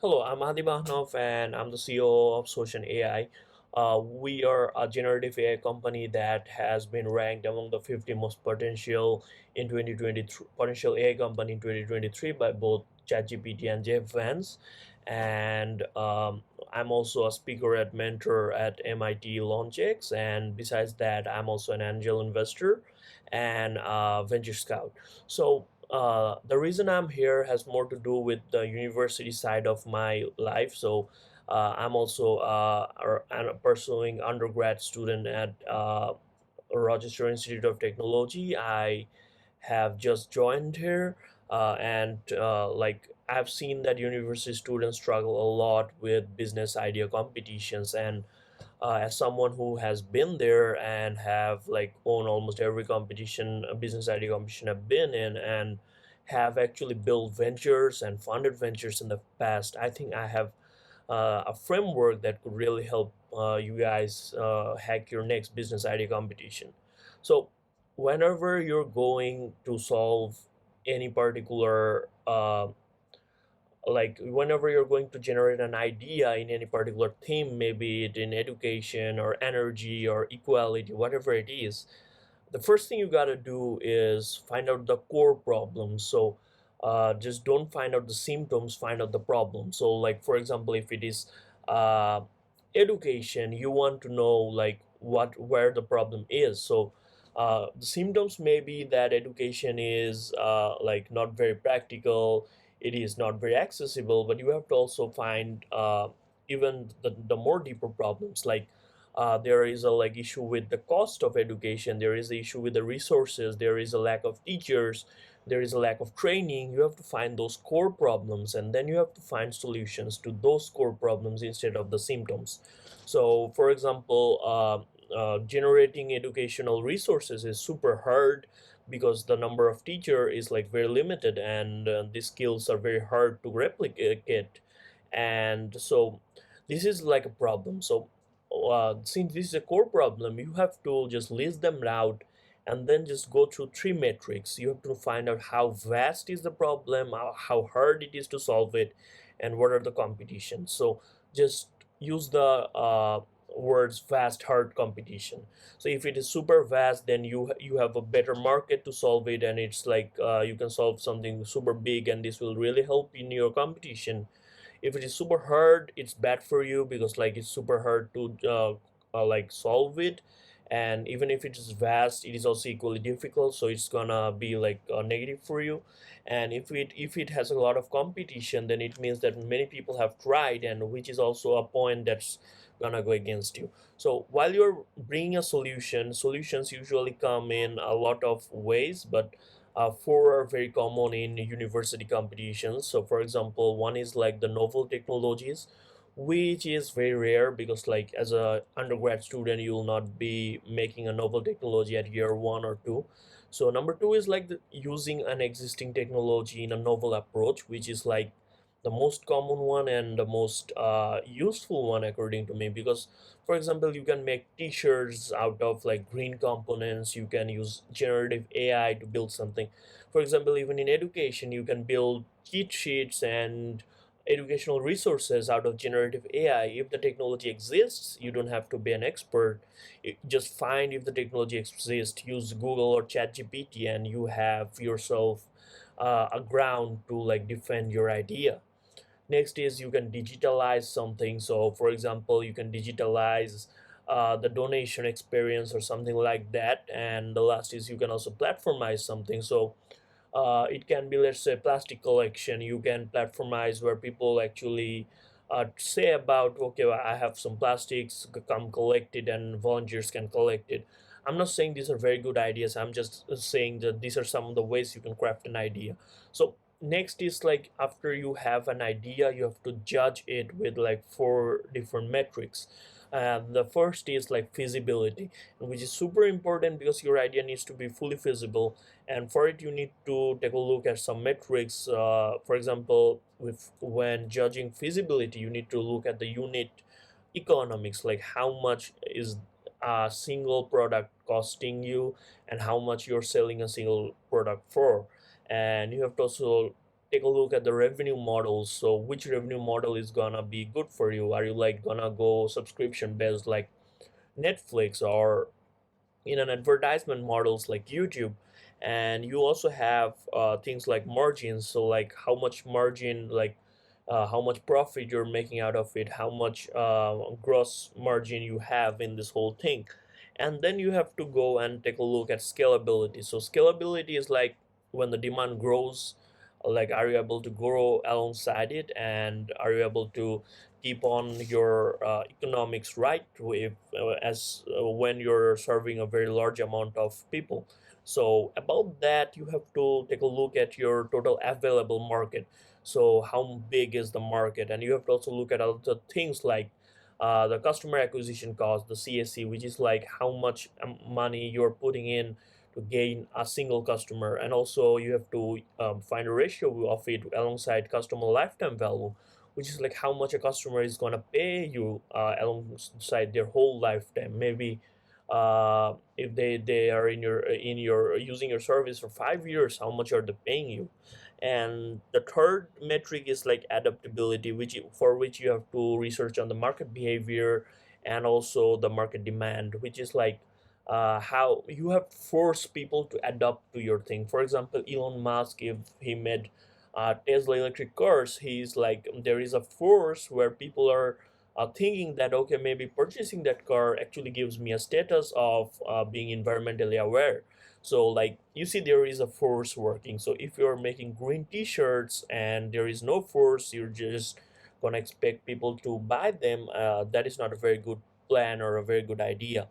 Hello, I'm Adi Bahnov and I'm the CEO of Social AI. We are a generative AI company that has been ranked among the 50 most potential in 2023 potential AI company in 2023 by both ChatGPT and Jeff Vance. And I'm also a speaker at mentor at MIT LaunchX. And besides that, I'm also an angel investor and venture scout. So the reason I'm here has more to do with the university side of my life. I'm also pursuing undergrad student at Rochester Institute of Technology. I have just joined here, and I've seen that university students struggle a lot with business idea competitions, and as someone who has been there and have like won almost every competition, business idea competition I've been in, and have actually built ventures and funded ventures in the past, I think I have a framework that could really help you guys hack your next business idea competition. So whenever you're going to solve any particular whenever you're going to generate an idea in any particular theme, maybe it in education or energy or equality, whatever it is, the first thing you got to do is find out the core problem. Just don't find out the symptoms, find out the problem. So like for example, if it is uh, education, you want to know like what where the problem is. The symptoms may be that education is not very practical, it is not very accessible, but you have to also find even the more deeper problems, like there is a like issue with the cost of education, there is the issue with the resources, there is a lack of teachers, there is a lack of training. You have to find those core problems, and then you have to find solutions to those core problems instead of the symptoms. So for example, generating educational resources is super hard because the number of teacher is like very limited, and these skills are very hard to replicate. And so this is like a problem. Since this is a core problem, you have to just list them out and then just go through three metrics. You have to find out how vast is the problem, how hard it is to solve it, and what are the competitions. So just use the words vast, hard, competition. So if it is super vast, then you have a better market to solve it, and it's like you can solve something super big, and this will really help in your competition. If it is super hard, it's bad for you because like it's super hard to solve it. And even if it is vast, it is also equally difficult, so it's gonna be like negative for you. And if it has a lot of competition, then it means that many people have tried, and which is also a point that's gonna go against you. So while you're bringing a solutions usually come in a lot of ways, but four are very common in university competitions. So, for example, one is like the novel technologies, which is very rare because, like, as a undergrad student, you will not be making a novel technology at year one or two. So, number two is like using an existing technology in a novel approach, which is like the most common one and the most useful one according to me, because for example, you can make t-shirts out of like green components, you can use generative AI to build something. For example, even in education, you can build cheat sheets and educational resources out of generative AI. If the technology exists, you don't have to be an expert. Just find if the technology exists, use Google or ChatGPT, and you have yourself a ground to like defend your idea. Next is you can digitalize something. So for example, you can digitalize the donation experience or something like that. And the last is you can also platformize something. So it can be, let's say, plastic collection. You can platformize where people actually say about, okay, well, I have some plastics, come collect it, and volunteers can collect it. I'm not saying these are very good ideas, I'm just saying that these are some of the ways you can craft an idea. So next is like after you have an idea, you have to judge it with like four different metrics. The first is like feasibility, which is super important because your idea needs to be fully feasible, and for it you need to take a look at some metrics. For example, with when judging feasibility, you need to look at the unit economics, like how much is a single product costing you and how much you're selling a single product for. And you have to also take a look at the revenue models. So which revenue model is gonna be good for you? Are you like gonna go subscription based like Netflix, or in an advertisement models like YouTube? And you also have things like margins, so like how much margin, like how much profit you're making out of it, how much gross margin you have in this whole thing. And then you have to go and take a look at scalability. So scalability is like when the demand grows, like are you able to grow alongside it, and are you able to keep on your economics right with as when you're serving a very large amount of people. So about that, you have to take a look at your total available market. So how big is the market? And you have to also look at other things like the customer acquisition cost, the CAC, which is like how much money you're putting in to gain a single customer. And also you have to find a ratio of it alongside customer lifetime value, which is like how much a customer is going to pay you alongside their whole lifetime. Maybe if they are in your using your service for 5 years, how much are they paying you? And the third metric is like adaptability, for which you have to research on the market behavior and also the market demand, which is like how you have forced people to adapt to your thing. For example, Elon Musk, if he made Tesla electric cars, he's like there is a force where people are thinking that okay, maybe purchasing that car actually gives me a status of being environmentally aware. So like you see, there is a force working. So if you're making green t-shirts and there is no force, you're just gonna expect people to buy them. That is not a very good plan or a very good idea.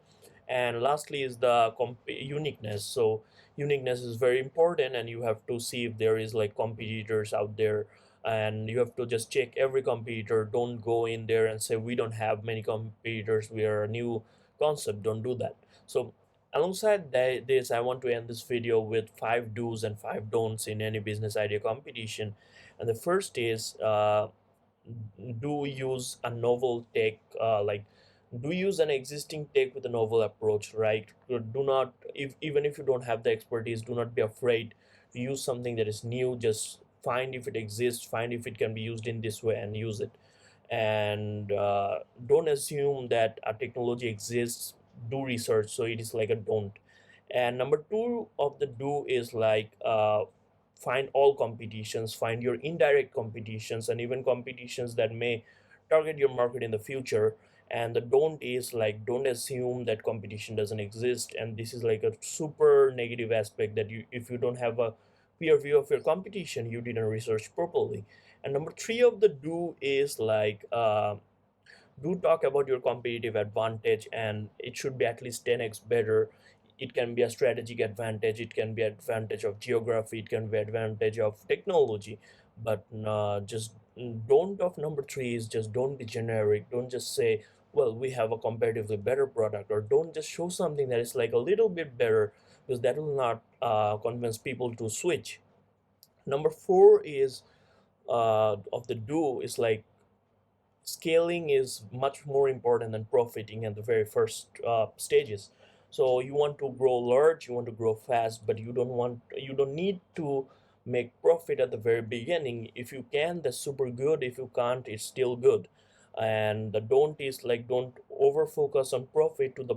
And lastly is the uniqueness. So uniqueness is very important, and you have to see if there is like competitors out there, and you have to just check every competitor. Don't go in there and say we don't have many competitors, we are a new concept. Don't do that. So alongside this, I want to end this video with 5 do's and 5 don'ts in any business idea competition. And the first is do use a novel tech, like do use an existing tech with a novel approach, right? Do not, if even if you don't have the expertise, do not be afraid to use something that is new. Just find if it exists, find if it can be used in this way, and use it. And don't assume that a technology exists. Do research. So it is like a don't. And number two of the do is like find all competitions, find your indirect competitions, and even competitions that may target your market in the future. And the don't is like don't assume that competition doesn't exist. And this is like a super negative aspect, that you, if you don't have a peer view of your competition, you didn't research properly. And number three of the do is like do talk about your competitive advantage, and it should be at least 10x better. It can be a strategic advantage, it can be advantage of geography, it can be advantage of technology. But just don't of number three is just don't be generic. Don't just say, well, we have a comparatively better product, or don't just show something that is like a little bit better, because that will not convince people to switch. Number four is of the do is like scaling is much more important than profiting at the very first stages. So you want to grow large, you want to grow fast, but you don't need to make profit at the very beginning. If you can, that's super good. If you can't, it's still good. And the don't is like don't over focus on profit to the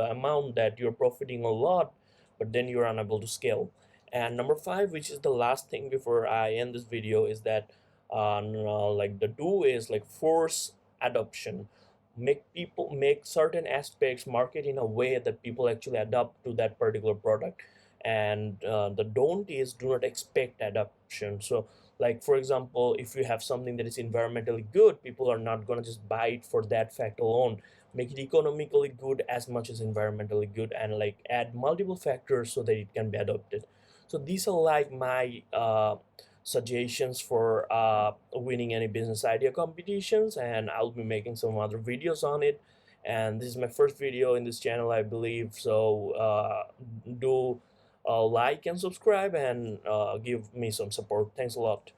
amount that you're profiting a lot, but then you're unable to scale. And number five, which is the last thing before I end this video, is that like the do is like force adoption. Make certain aspects market in a way that people actually adopt to that particular product. And the don't is do not expect adoption. So like for example, if you have something that is environmentally good, people are not going to just buy it for that fact alone. Make it economically good as much as environmentally good, and like add multiple factors so that it can be adopted. So these are like my suggestions for winning any business idea competitions, and I'll be making some other videos on it. And this is my first video in this channel, I believe. So do like and subscribe, and give me some support. Thanks a lot.